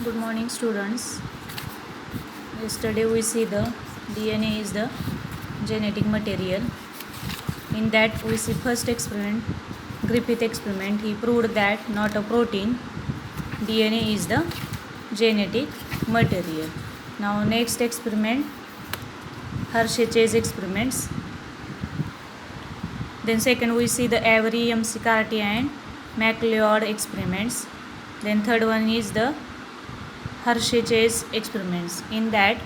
Good morning, students. Yesterday we see the DNA is the genetic material. In that we see first experiment, Griffith experiment. He proved that not a protein, DNA is the genetic material. Now next experiment, Hershey-Chase experiments. Then second we see the Avery, McCarthy and MacLeod experiments. Then third one is the Hershey-Chase experiments. In that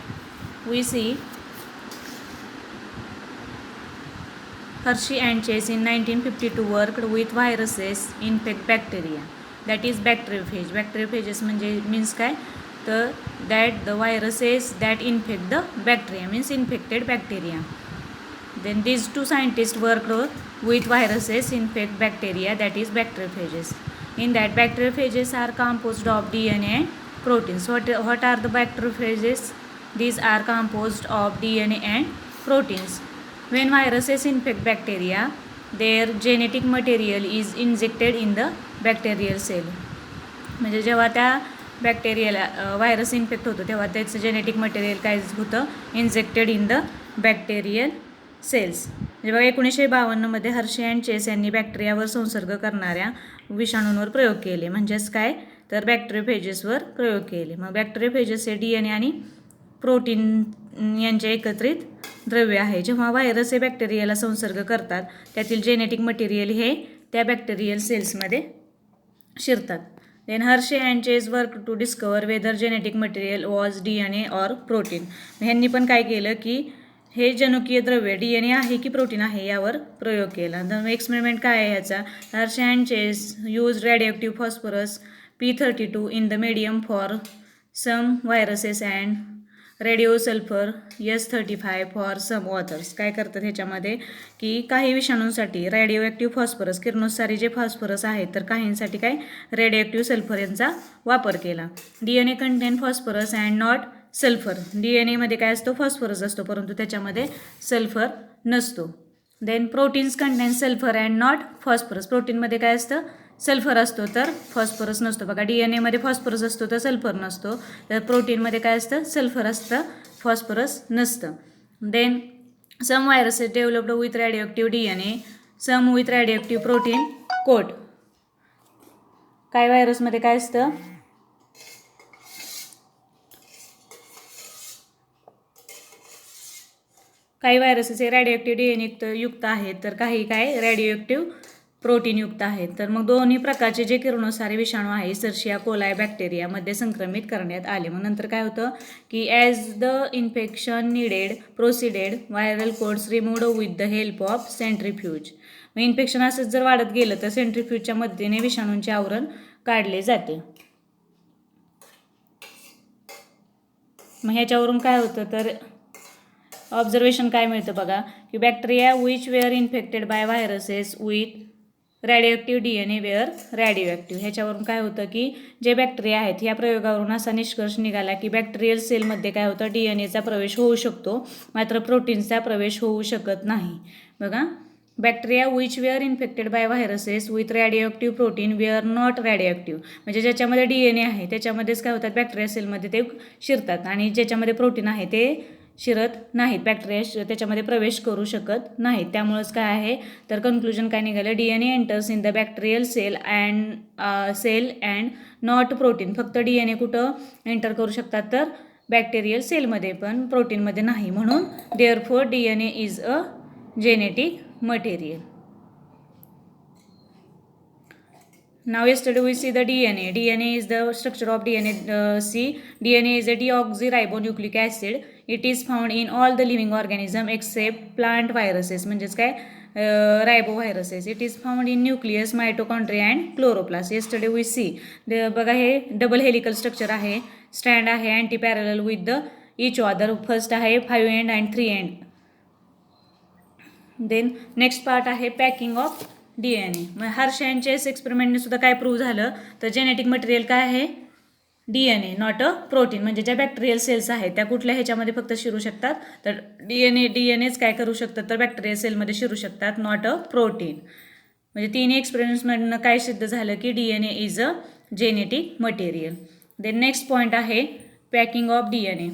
we see Hershey and Chase in 1952 worked with viruses infect bacteria, that is bacteriophage. Bacteriophages means काय तर that the viruses that infect the bacteria means infected bacteria. Then these two scientists worked with viruses infect bacteria, that is bacteriophages. In that bacteriophages are composed of DNA and proteins. What are the bacteriophages? These are composed of DNA and proteins. When viruses infect bacteria, their genetic material is injected in the bacterial cell. म्हणजे जेव्हा त्या बॅक्टेरियाला virus infect होतो तेव्हा त्याचं genetic material काय होतं injected in the bacterial cells. जेव्हा 1952 Hershey and chess यांनी बॅक्टेरियावर संसर्ग करणाऱ्या विषाणूंवर प्रयोग केले, म्हणजेच काय तर बॅक्टेरियोफेजेसवर प्रयोग केले. मग बॅक्टेरियोफेजेस हे DNA आणि प्रोटीन यांचे एकत्रित द्रव्य आहे. जेव्हा व्हायरस हे बॅक्टेरियाला संसर्ग करतात त्यातील जेनेटिक मटेरियल हे त्या बॅक्टेरियल सेल्समध्ये शिरतात. Then Hershey and Chase work to discover whether genetic material was DNA or protein. ह्यांनी पण काय केलं की हे जनुकीय द्रव्य DNA आहे की प्रोटीन आहे यावर प्रयोग केला. तर एक्सपेरिमेंट काय आहे ह्याचा? Hershey and Chase use radioactive phosphorus P32 in the medium for some viruses and radio sulphur S35 for some authors. काय करतात ह्याच्यामध्ये की काही विषाणूंसाठी रेडिओ ॲक्टिव्ह फॉस्फरस किरणोत्सारी जे फॉस्फरस आहे तर काहींसाठी काय रेडिओ ॲक्टिव्ह सल्फर यांचा वापर केला. DNA contain phosphorus and not sulphur. DNAमध्ये काय असतो फॉस्फरस असतो परंतु त्याच्यामध्ये सल्फर नसतो. Then proteins contain sulphur and not phosphorus. प्रोटीनमध्ये काय असतं सल्फर असतो तर फॉस्फरस नसतो. बघा DNAमध्ये फॉस्फरस असतो तर सल्फर नसतो, तर प्रोटीनमध्ये काय असतं सल्फर असतं फॉस्फरस नसतं. Then some viruses developed with radioactive DNA, some with radioactive protein coat. काय व्हायरसमध्ये काय असतं काही व्हायरसेस हे रेडिओएक्टिव्ह DNA युक्त आहेत तर काही काय रेडिओएक्टिव्ह प्रोटीन युक्त आहेत. तर मग दोन्ही प्रकारचे जे किरणोत्सारी विषाणू आहे सर्शिया कोलाय बॅक्टेरियामध्ये संक्रमित करण्यात आले. मग नंतर काय होतं की as the infection needed proceeded viral coats removed with the help of centrifuge. मग इन्फेक्शन असंच जर वाढत गेलं तर सेंट्रीफ्यूजच्या मदतीने विषाणूंचे आवरण काढले जाते. मग ह्याच्यावरून काय होतं तर ऑब्झर्वेशन काय मिळतं बघा की bacteria which were infected by viruses with radioactive DNA were radioactive. ह्याच्यावरून काय होतं की जे बॅक्टेरिया आहेत या प्रयोगावरून असा निष्कर्ष निघाला की बॅक्टेरियल सेलमध्ये काय होतं DNAचा प्रवेश होऊ शकतो मात्र प्रोटीन्सचा प्रवेश होऊ शकत नाही. बघा bacteria which were infected by viruses with radioactive protein were not radioactive. म्हणजे ज्याच्यामध्ये DNA आहे त्याच्यामध्येच काय होतात बॅक्टेरिया सेलमध्ये ते शिरतात आणि ज्याच्यामध्ये प्रोटीन आहे ते शिरत नाहीत, बॅक्टेरिया त्याच्यामध्ये प्रवेश करू शकत नाहीत. त्यामुळेच काय आहे तर कन्क्लुजन काय निघालं DNA enters in the bacterial cell and not protein. फक्त DNA कुठं एंटर करू शकतात तर बॅक्टेरियल सेलमध्ये पण प्रोटीनमध्ये नाही. म्हणून therefore DNA is a genetic material. Now yesterday we see the DNA. DNA is the structure of DNA. DNA is a deoxyribonucleic acid. It is found in all the living organism except plant viruses. म्हणजेच काय riboviruses. It is found in nucleus mitochondria and chloroplast. Yesterday we see बघा हे double helical structure आहे, strand आहे antiparallel with the each other. First आहे 5 end and 3 end. Then next part आहे packing of DNA. मग हर्शे and चेस एक्सपेरिमेंटने सुद्धा काय प्रूव्ह झालं तर जेनेटिक मटेरियल काय आहे DNA नॉट अ प्रोटीन. म्हणजे ज्या बॅक्टेरियल सेल्स आहेत त्या कुठल्या ह्याच्यामध्ये फक्त शिरू शकतात तर DNAच काय करू शकतात तर बॅक्टेरियल सेलमध्ये शिरू शकतात, नॉट अ प्रोटीन. म्हणजे तिन्ही एक्सपेरिमेंट्समधनं काय सिद्ध झालं की DNA is a genetic material. Then next point आहे पॅकिंग ऑफ DNA.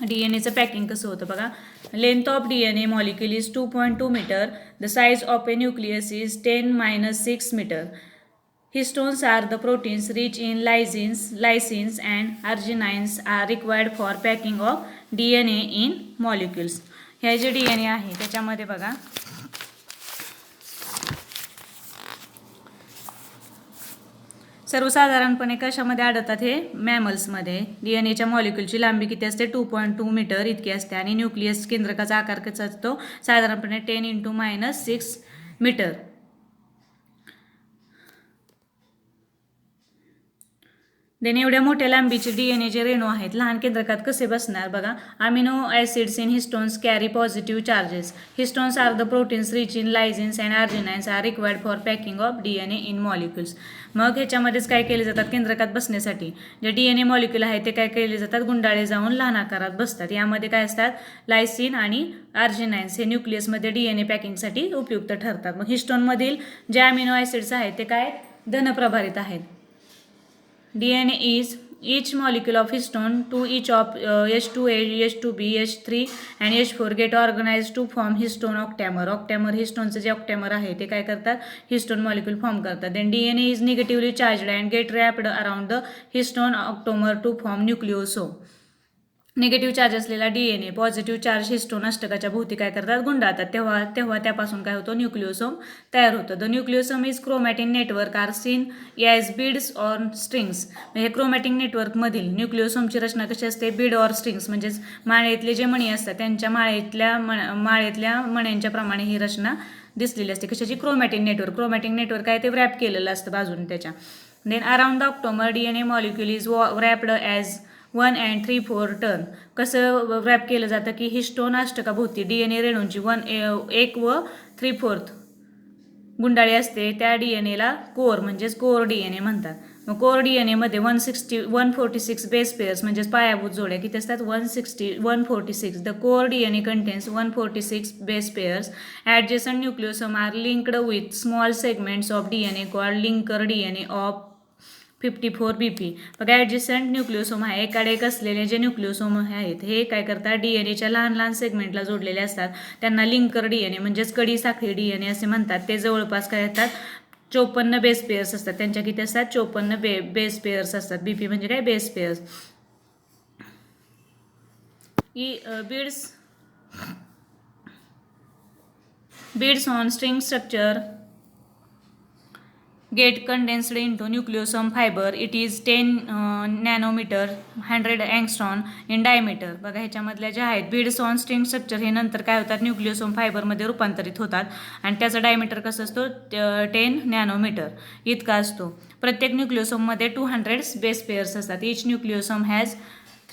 DNAचं पॅकिंग कसं होतं बघा. Length of DNA molecule is 2.2 metre. The size of a nucleus is 10⁻6 metre. Histones are the proteins rich in lysines and arginines are required for packing of DNA in molecules. हे जे DNA आहे त्याच्यामध्ये बघा सर्वसाधारणपणे कशामध्ये आढळतात हे मॅमल्समध्ये. DNAच्या मॉलिक्युलची लांबी किती असते 2.2 मीटर इतकी असते आणि न्यूक्लियस केंद्रकाचा आकार कसा असतो साधारणपणे 10⁻6 मीटर. देन एवढ्या मोठ्या लांबीचे DNAचे रेणू आहेत लहान केंद्रकात कसे बसणार बघा. Amino acids in histones carry positive charges. Histones are the proteins rich in lysines and arginines are required for packing of DNA in molecules. मग ह्याच्यामध्येच काय केले जातात केंद्रकात बसण्यासाठी जे DNA मॉलिक्युल आहे ते काय केले जातात गुंडाळे जाऊन लहान आकारात बसतात. यामध्ये काय असतात लायसिन आणि आर्जिनाइन्स हे न्यूक्लियसमध्ये DNA पॅकिंगसाठी उपयुक्त ठरतात. मग हिस्टोनमधील जे अमिनो ॲसिड्स आहेत ते काय धनप्रभारित आहेत. DNA is each molecule of histone to each of H2A, H2B, H3 and H4 get organized to form histone octamer. Octamer हिस्टोनचं जे ऑक्टॅमर आहे ते काय करतात हिस्टोन मॉलिक्यूल फॉर्म करतात. Then DNA is negatively charged and get wrapped around the histone octamer to form nucleosome. Negative charge असलेला DNA positive charge histone अष्टकाच्या भोवती काय करतात गुंडाळतात. तेव्हा त्यापासून काय होतं न्यूक्लिओसोम तयार होतं. The nucleosome is chromatin network are seen as beads or strings. हे क्रोमॅटिन नेटवर्कमधील न्यूक्लिओसोमची रचना कशी असते बीड ऑर स्ट्रिंग्स म्हणजेच माळेतले जे मणी असतात त्यांच्या माळेतल्या मण्यांच्या प्रमाणे ही रचना दिसलेली असते. कशाची क्रोमॅटिन नेटवर्क. क्रोमॅटिन नेटवर्क आहे ते व्रॅप केलेलं असतं बाजूने त्याच्या. Then around the octamer DNA molecule is wrapped as 1 and 3/4 turn. कसं व्रॅप केलं जातं की हिस्टोन अष्टकाभोवती DNA रेणूंची 1 व 3/4 गुंडाळी असते. त्या DNAला कोर म्हणजेच कोर DNA म्हणतात. मग कोर DNA मध्ये 146 बेस पेअर्स म्हणजेच पायाभूत जोड्या किती असतात 146. The core DNA contains 146 base pairs. Adjacent nucleosome are linked with small segments of DNA called linker DNA of 54 BP. बघा ॲडजसंट न्यूक्लिओसोम आहे एकाडे एक असलेले जे न्यूक्लिओसोम आहेत हे काय करतात DNAच्या लहान लहान सेगमेंटला जोडलेले असतात. त्यांना लिंकर DNA म्हणजेच कडी साखळी DNA असे म्हणतात. ते जवळपास काय येतात 54 बेस पेअर्स असतात. त्यांच्या किती असतात 54 बेस पेअर्स असतात. BP म्हणजे काय base pairs. Beads on string structure get condensed into nucleosome fiber. It is 10 nanometre 100 angstrom in diameter. बघा ह्याच्यामधल्या ज्या आहेत बीड्स ऑन स्ट्रिंग स्ट्रक्चर हे नंतर काय होतात न्यूक्लिओसोम फायबरमध्ये रूपांतरित होतात आणि त्याचा डायमीटर कसं असतो 10 नॅनोमीटर इतका असतो. प्रत्येक न्यूक्लिओसोममध्ये 200 बेस पेअर्स असतात. Each nucleosome has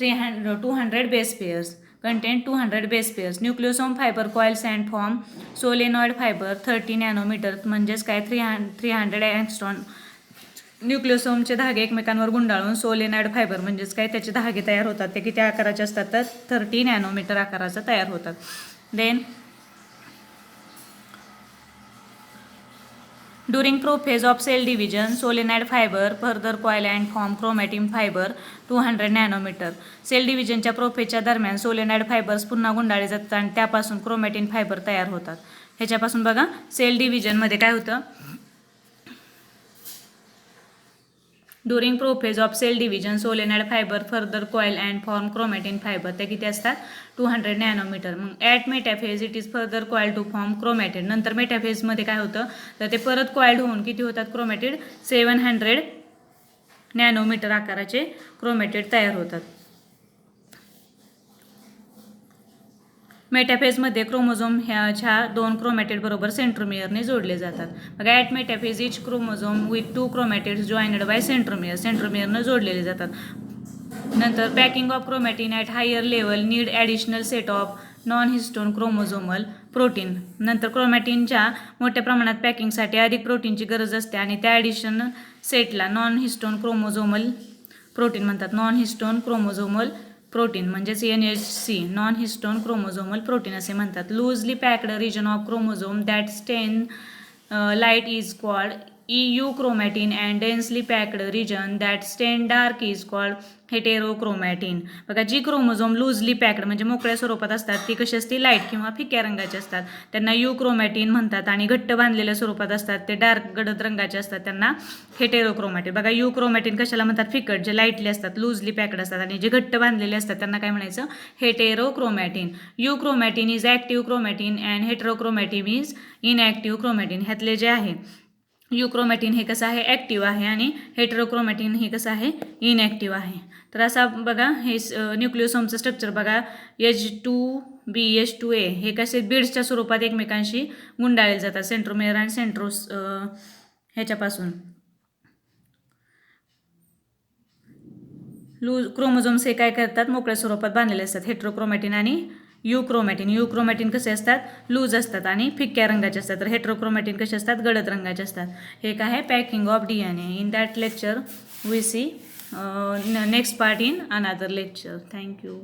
200 base pairs. contain 200 base pairs. Nucleosome fibre coils and form solenoid fibre 30 nanometre म्हणजेच काय 300 angstrom. न्यूक्लिओसोमचे धागे एकमेकांवर गुंडाळून सोलेनॉइड फायबर म्हणजेच काय त्याचे धागे तयार होतात. ते किती आकाराचे असतात तर 30 नॅनोमीटर आकाराचे तयार होतात. Then During prophase of cell division, solenoid fiber further coil and form chromatin fiber 200 nanometre. Cell डिव्हिजनच्या प्रोफेजच्या दरम्यान सोलेनॉइड फायबर्स पुन्हा गुंडाळले जातात आणि त्यापासून क्रोमॅटिन फायबर तयार होतात. ह्याच्यापासून बघा सेल डिव्हिजनमध्ये काय होतं during prophase of cell division solenoid fibre further coil and form chromatin fibre. ते किती असतात 200 नॅनोमीटर. मग at metaphase it is further coil to form chromatid. नंतर मेटाफेजमध्ये काय होतं तर ते परत कॉइल्ड होऊन किती होतात क्रोमॅटिड 700 नॅनोमीटर आकाराचे क्रोमॅटिड तयार होतात. मेटाफेजमध्ये क्रोमोझोम ह्याच्या 2 क्रोमॅटिड बरोबर सेंट्रोमियरने जोडले जातात. बघा at metaphase each chromosome with 2 chromatids joined by सेंट्रोमियरनं जोडलेले जातात. नंतर packing of chromatin at higher level need additional set of non histone chromosomal protein. नंतर क्रोमॅटिनच्या मोठ्या प्रमाणात पॅकिंगसाठी अधिक प्रोटीनची गरज असते आणि त्या ॲडिशनल सेटला नॉन हिस्टोन क्रोमोझोमल प्रोटीन म्हणतात. नॉन हिस्टोन क्रोमोझोमल प्रोटीन म्हणजेच NHC non histone chromosomal protein असे म्हणतात. Loosely packed region of chromosome that stain light is called euchromatin and densely packed region that stand dark is called हेटेरोक्रोमॅटिन. बघा, जी chromosome loosely packed म्हणजे मोकळ्या स्वरूपात असतात ती कशी असते, लाईट किंवा फिक्या रंगाची असतात, त्यांना युक्रोमॅटिन म्हणतात. आणि घट्ट बांधलेल्या स्वरूपात असतात ते डार्क गडद रंगाचे असतात, त्यांना हेटेरोक्रोमॅटिन. बघा, युक्रोमॅटिन कशाला म्हणतात, फिकट, जे लाईटली असतात, लूजली पॅक्ड असतात, आणि जे घट्ट बांधलेले असतात त्यांना काय म्हणायचं, heterochromatin. Euchromatin is active chromatin and heterochromatin is inactive chromatin. ह्यातले जे आहे युक्रोमॅटिन हे कसं आहे, ॲक्टिव्ह आहे, आणि हेटेरोक्रोमॅटिन हे कसं आहे, इनॲक्टिव्ह आहे. तर असा बघा हे न्यूक्लियोसोमचं स्ट्रक्चर बघा, H2B H2A हे कसे बीड्सच्या स्वरूपात एकमेकांशी गुंडाळले जातात, सेंट्रोमेअर आणि सेंट्रोस ह्याच्यापासून. क्रोमोझोम्स हे काय करतात, मोकळ्या स्वरूपात बांधलेले असतात. हेटेरोक्रोमॅटिन आणि युक्रोमॅटिन कसे असतात, लूज असतात आणि फिक्या रंगाचे असतात. तर हेटेरोक्रोमॅटिन कसे असतात, गडद रंगाचे असतात. हे काय आहे, packing of DNA. In that lecture we see next part in another lecture. Thank you.